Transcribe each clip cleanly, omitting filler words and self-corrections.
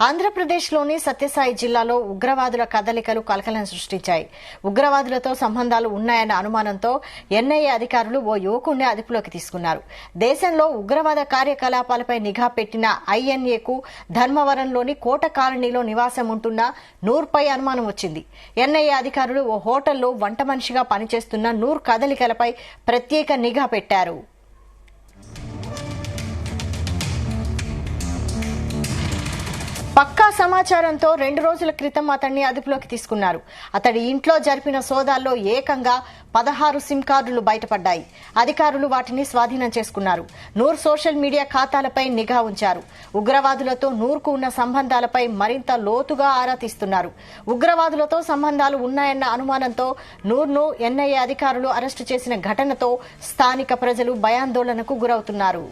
ఆంధ్రప్రదేశ్లోని సత్యసాయి జిల్లాలో ఉగ్రవాదుల కదలికలు కలకలం సృష్టించాయి. ఉగ్రవాదులతో సంబంధాలు ఉన్నాయన్న అనుమానంతో ఎన్ఐఏ అధికారులు ఓ యువకుడిని అదుపులోకి తీసుకున్నారు. దేశంలో ఉగ్రవాద కార్యకలాపాలపై నిఘా పెట్టిన ఐఎన్ఏకు ధర్మవరంలోని కోట కాలనీలో నివాసం ఉంటున్న నూర్పై అనుమానం వచ్చింది. ఎన్ఐఏ అధికారులు ఓ హోటల్లో వంట మనిషిగా పనిచేస్తున్న నూర్ కదలికలపై ప్రత్యేక నిఘా పెట్టారు. పక్కా సమాచారంతో 2 రోజుల క్రితం అతన్ని అదుపులోకి తీసుకున్నారు. అతడి ఇంట్లో జరిపిన సోదాల్లో ఏకంగా 16 సిమ్ కార్డులు బయటపడ్డాయి. అధికారులు వాటిని స్వాధీనం చేసుకున్నారు. నూర్ సోషల్ మీడియా ఖాతాలపై నిఘా ఉంచారు. ఉగ్రవాదులతో నూర్కు ఉన్న సంబంధాలపై మరింత లోతుగా ఆరా తీస్తున్నారు. ఉగ్రవాదులతో సంబంధాలు ఉన్నాయన్న అనుమానంతో నూర్ను ఎన్ఐఏ అధికారులు అరెస్టు చేసిన ఘటనతో స్థానిక ప్రజలు భయాందోళనకు గురవుతున్నారు.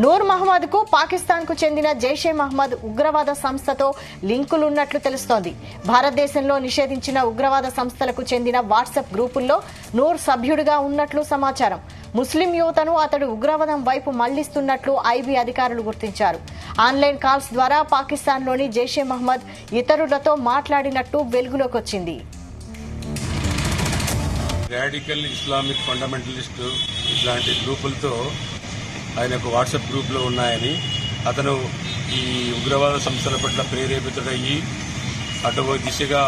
నూర్ మహమ్మద్ కు పాకిస్తాన్ కు చెందిన జైషే మహమ్మద్ ఉగ్రవాద సంస్థతో లింకులున్నట్లు తెలుస్తోంది. భారతదేశంలో నిషేధించిన ఉగ్రవాద సంస్థలకు చెందిన వాట్సాప్ గ్రూపుల్లో నూర్ సభ్యుడిగా ఉన్నట్లు సమాచారం. ముస్లిం యువతను అతడు ఉగ్రవాదం వైపు మళ్లిస్తున్నట్లు ఐబీ అధికారులు గుర్తించారు. ఆన్లైన్ కాల్స్ ద్వారా పాకిస్తాన్లోని జైషే మహమ్మద్ ఇతరులతో మాట్లాడినట్టు వెలుగులోకి వచ్చింది. రాడికల్ ఇస్లామిక్ ఫండమెంటలిస్ట్ ఇట్లాంటి గ్రూపులతో ఆయనకు వాట్సాప్ గ్రూప్లో ఉన్నాయని, అతను ఈ ఉగ్రవాద సంస్థల పట్ల ప్రేరేపితుడయ్యి అటు దిశగా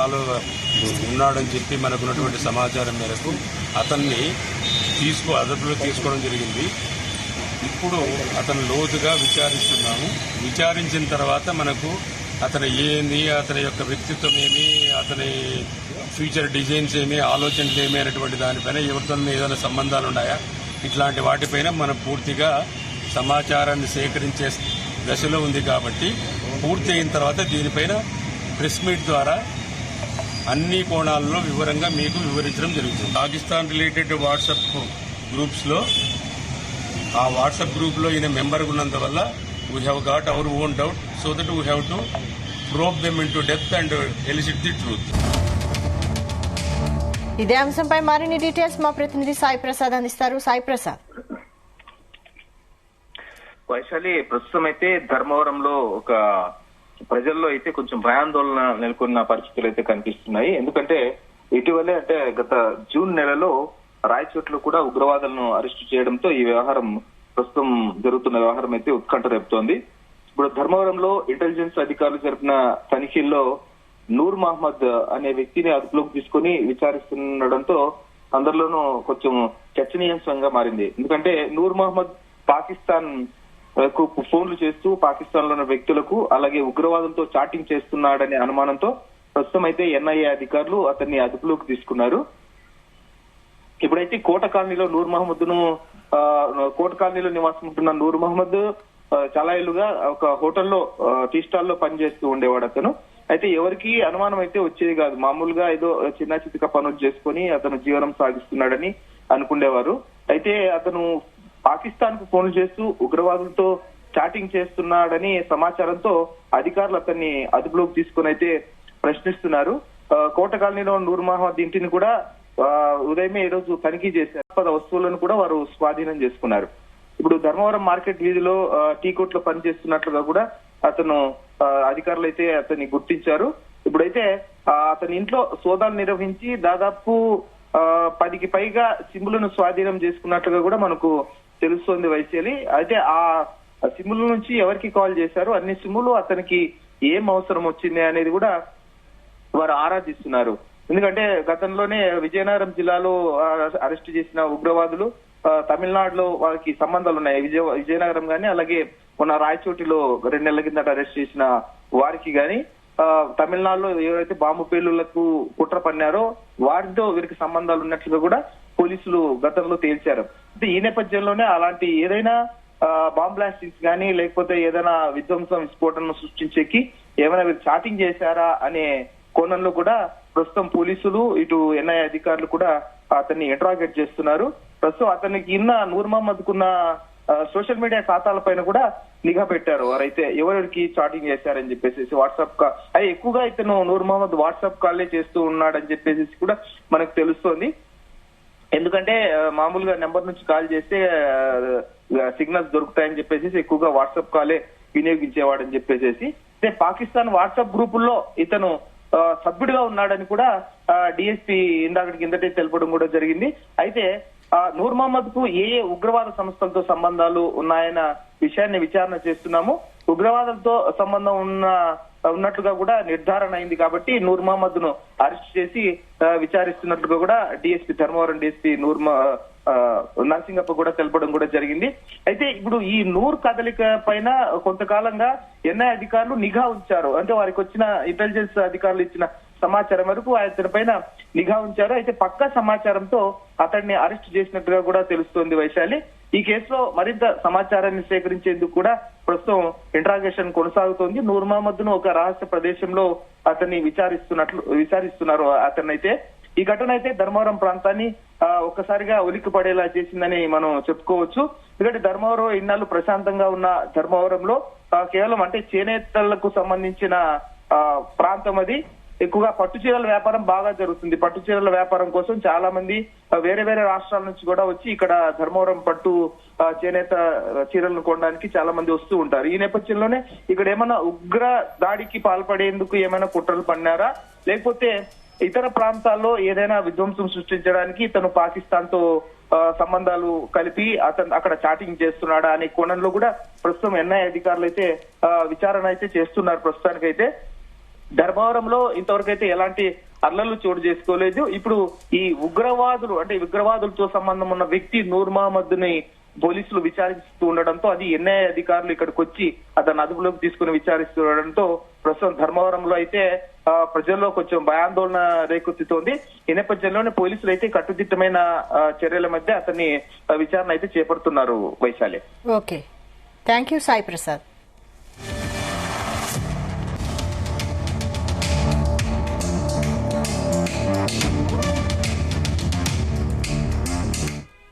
ఉన్నాడని చెప్పి మనకున్నటువంటి సమాచారం మేరకు అతన్ని అదుపులో తీసుకోవడం జరిగింది. ఇప్పుడు అతను లోతుగా విచారిస్తున్నాము. విచారించిన తర్వాత మనకు అతను ఏంది, అతని యొక్క వ్యక్తిత్వం ఏమి, అతని ఫ్యూచర్ డిజైన్స్ ఏమి, ఆలోచనలు ఏమి అనేటువంటి దానిపైన ఎవరితో ఏదైనా సంబంధాలు ఉన్నాయా, ఇట్లాంటి వాటిపైన మనం పూర్తిగా సమాచారాన్ని సేకరించే దశలో ఉంది. కాబట్టి పూర్తి అయిన తర్వాత దీనిపైన ప్రెస్ మీట్ ద్వారా అన్ని కోణాల్లో వివరంగా మీకు వివరించడం జరుగుతుంది. పాకిస్తాన్ రిలేటెడ్ వాట్సాప్ గ్రూప్స్ లో ఆ వాట్సాప్ గ్రూప్ లో ఈయన మెంబర్ ఉన్నందువల్ల we have got our own doubt, so that we have to probe them in to depth and illicit the truth. ఇదే అంశంపై మరిన్ని డీటెయిల్స్ మా ప్రతినిధి సాయి ప్రసాద్ అందిస్తారు. సాయి ప్రసాద్. వైశాలి, ప్రస్తుతం అయితే ధర్మవరంలో ఒక ప్రజల్లో అయితే కొంచెం భయాందోళన నెలకొన్న పరిస్థితులు అయితే కనిపిస్తున్నాయి. ఎందుకంటే ఇటీవలే అంటే గత జూన్ నెలలో రాయచోట్లో కూడా ఉగ్రవాదులను అరెస్టు చేయడంతో ఈ వ్యవహారం ప్రస్తుతం జరుగుతున్న వ్యవహారం అయితే ఉత్కంఠ రేపుతోంది. ఇప్పుడు ధర్మవరంలో ఇంటెలిజెన్స్ అధికారులు జరిపిన తనిఖీల్లో నూర్ మహమ్మద్ అనే వ్యక్తిని అదుపులోకి తీసుకుని విచారిస్తుండడంతో అందరిలోనూ కొంచెం చర్చనీయాంశంగా మారింది. ఎందుకంటే నూర్ మహమ్మద్ పాకిస్తాన్ కు ఫోన్లు చేస్తూ పాకిస్తాన్ లో ఉన్న వ్యక్తులకు అలాగే ఉగ్రవాదులతో చాటింగ్ చేస్తున్నాడనే అనుమానంతో ప్రస్తుతం అయితే ఎన్ఐఏ అధికారులు అతన్ని అదుపులోకి తీసుకున్నారు. ఇప్పుడైతే కోట కాలనీలో నూర్ మహమ్మద్ ను కోట కాలనీలో నివాసం ఉంటున్న నూర్ మహమ్మద్ చాలా ఏళ్లుగా ఒక హోటల్లో టీ స్టాల్ లో పనిచేస్తూ ఉండేవాడు. అతను అయితే ఎవరికి అనుమానం అయితే వచ్చేది కాదు. మామూలుగా ఏదో చిన్న చితిక పనులు చేసుకుని అతను జీవనం సాగిస్తున్నాడని అనుకునేవారు. అయితే అతను పాకిస్తాన్ కు ఫోన్లు చేస్తూ ఉగ్రవాదులతో చాటింగ్ చేస్తున్నాడని సమాచారంతో అధికారులు అతన్ని అదుపులోకి తీసుకుని అయితే ప్రశ్నిస్తున్నారు. కోట కాలనీలో నూర్ మహమ్మద్ ఇంటిని కూడా ఉదయమే ఈ రోజు తనిఖీ చేశారు. వస్తువులను కూడా వారు స్వాధీనం చేసుకున్నారు. ఇప్పుడు ధర్మవరం మార్కెట్ వీధిలో టీ కోట్ లో పనిచేస్తున్నట్లుగా కూడా అతను అధికారులు అయితే అతన్ని గుర్తించారు. ఇప్పుడైతే అతని ఇంట్లో సోదాలు నిర్వహించి దాదాపు 10కి పైగా సిమ్ములను స్వాధీనం చేసుకున్నట్లుగా కూడా మనకు తెలుస్తోంది వైశాలి. అయితే ఆ సిమ్ముల నుంచి ఎవరికి కాల్ చేశారు, అన్ని సిమ్ములు అతనికి ఏం అవసరం వచ్చింది అనేది కూడా వారు ఆరాధిస్తున్నారు. ఎందుకంటే గతంలోనే విజయనగరం జిల్లాలో అరెస్ట్ చేసిన ఉగ్రవాదులు తమిళనాడులో వారికి సంబంధాలు ఉన్నాయి. విజయనగరం గాని అలాగే మొన్న రాయచోటిలో 2 నెలల కిందట అరెస్ట్ చేసిన వారికి గాని తమిళనాడులో ఎవరైతే బాంబు పేలుళ్లకు కుట్ర పన్నారో వారితో వీరికి సంబంధాలు ఉన్నట్లుగా కూడా పోలీసులు గతంలో తేల్చారు. ఈ నేపథ్యంలోనే అలాంటి ఏదైనా బాంబ్ బ్లాస్టింగ్స్ కానీ లేకపోతే ఏదైనా విధ్వంసం విస్ఫోటనం సృష్టించేకి ఏమైనా వీరు చాటింగ్ చేశారా అనే కోణంలో కూడా ప్రస్తుతం పోలీసులు ఇటు ఎన్ఐఏ అధికారులు కూడా అతన్ని ఇంటరాగేట్ చేస్తున్నారు. ప్రస్తుతం అతనికి నూర్ మహమ్మద్ కున్న సోషల్ మీడియా ఖాతాల పైన కూడా నిఘా పెట్టారు. వారైతే ఎవరికి చాటింగ్ చేశారని చెప్పేసి వాట్సాప్ ఎక్కువగా ఇతను నూర్ మహమ్మద్ వాట్సాప్ కాల్లే చేస్తూ ఉన్నాడని చెప్పేసి కూడా మనకు తెలుస్తోంది. ఎందుకంటే మామూలుగా నెంబర్ నుంచి కాల్ చేస్తే సిగ్నల్స్ దొరుకుతాయని చెప్పేసి ఎక్కువగా వాట్సాప్ కాలే వినియోగించేవాడని చెప్పేసి పాకిస్తాన్ వాట్సాప్ గ్రూపుల్లో ఇతను సభ్యుడిగా ఉన్నాడని కూడా డిఎస్పీ కిందటే తెలపడం కూడా జరిగింది. అయితే నూర్ మహమ్మద్ కు ఏ ఉగ్రవాద సంస్థలతో సంబంధాలు ఉన్నాయన్న విషయాన్ని విచారణ చేస్తున్నాము. ఉగ్రవాదంతో సంబంధం ఉన్నట్లుగా కూడా నిర్ధారణ అయింది కాబట్టి నూర్ మహమ్మద్ ను అరెస్ట్ చేసి విచారిస్తున్నట్లుగా కూడా ధర్మవరం డిఎస్పీ నరసింగప్ప కూడా తెలపడం కూడా జరిగింది. అయితే ఇప్పుడు ఈ నూర్ కదలిక పైన కొంతకాలంగా ఎన్ఐ అధికారులు నిఘా ఉంచారు. అంటే వారికి వచ్చిన ఇంటెలిజెన్స్ అధికారులు ఇచ్చిన సమాచారం వరకు అతని పైన నిఘా ఉంచారు. అయితే పక్కా సమాచారంతో అతన్ని అరెస్ట్ చేసినట్టుగా కూడా తెలుస్తోంది వైశాలి. ఈ కేసులో మరింత సమాచారాన్ని సేకరించేందుకు కూడా ప్రస్తుతం ఇంట్రాగేషన్ కొనసాగుతోంది. నూర్ మహమ్మద్ ను ఒక రహస్య ప్రదేశంలో అతన్ని విచారిస్తున్నారు. అతన్నైతే ఈ ఘటన అయితే ధర్మవరం ప్రాంతాన్ని ఒక్కసారిగా ఉలిక్కి పడేలా చేసిందని మనం చెప్పుకోవచ్చు. ఎందుకంటే ధర్మవరం ఇన్నాళ్ళు ప్రశాంతంగా ఉన్న ధర్మవరంలో కేవలం అంటే చేనేతలకు సంబంధించిన ప్రాంతం అది. ఎక్కువగా పట్టు చీరల వ్యాపారం బాగా జరుగుతుంది. పట్టు చీరల వ్యాపారం కోసం చాలా మంది వేరే వేరే రాష్ట్రాల నుంచి కూడా వచ్చి ఇక్కడ ధర్మవరం పట్టు చేనేత చీరలను కొనడానికి చాలా మంది వస్తూ ఉంటారు. ఈ నేపథ్యంలోనే ఇక్కడ ఏమైనా ఉగ్ర దాడికి పాల్పడేందుకు ఏమైనా కుట్రలు పన్నారా, లేకపోతే ఇతర ప్రాంతాల్లో ఏదైనా విధ్వంసం సృష్టించడానికి ఇతను పాకిస్తాన్ తో సంబంధాలు కలిపి అతను అక్కడ చాటింగ్ చేస్తున్నాడా అనే కోణంలో కూడా ప్రస్తుతం ఎన్ఐ అధికారులు అయితే విచారణ అయితే చేస్తున్నారు. ప్రస్తుతానికైతే ధర్మవరంలో ఇంతవరకు అయితే ఎలాంటి అల్లర్లు చోటు చేసుకోలేదు. ఇప్పుడు ఈ ఉగ్రవాదులతో సంబంధం ఉన్న వ్యక్తి నూర్ మహమ్మద్ ని పోలీసులు విచారిస్తూ ఉండడంతో అది ఎన్ఐ అధికారులు ఇక్కడికి వచ్చి అతను అదుపులోకి తీసుకుని విచారిస్తుండడంతో ప్రస్తుతం ధర్మవరంలో అయితే ప్రజల్లో కొంచెం భయాందోళన రేకెత్తుతోంది. ఈ నేపథ్యంలోనే పోలీసులు అయితే కట్టుదిట్టమైన చర్యల మధ్య అతన్ని విచారణ అయితే చేపడుతున్నారు. Vaishali. Okay, thank you Sai Prasad.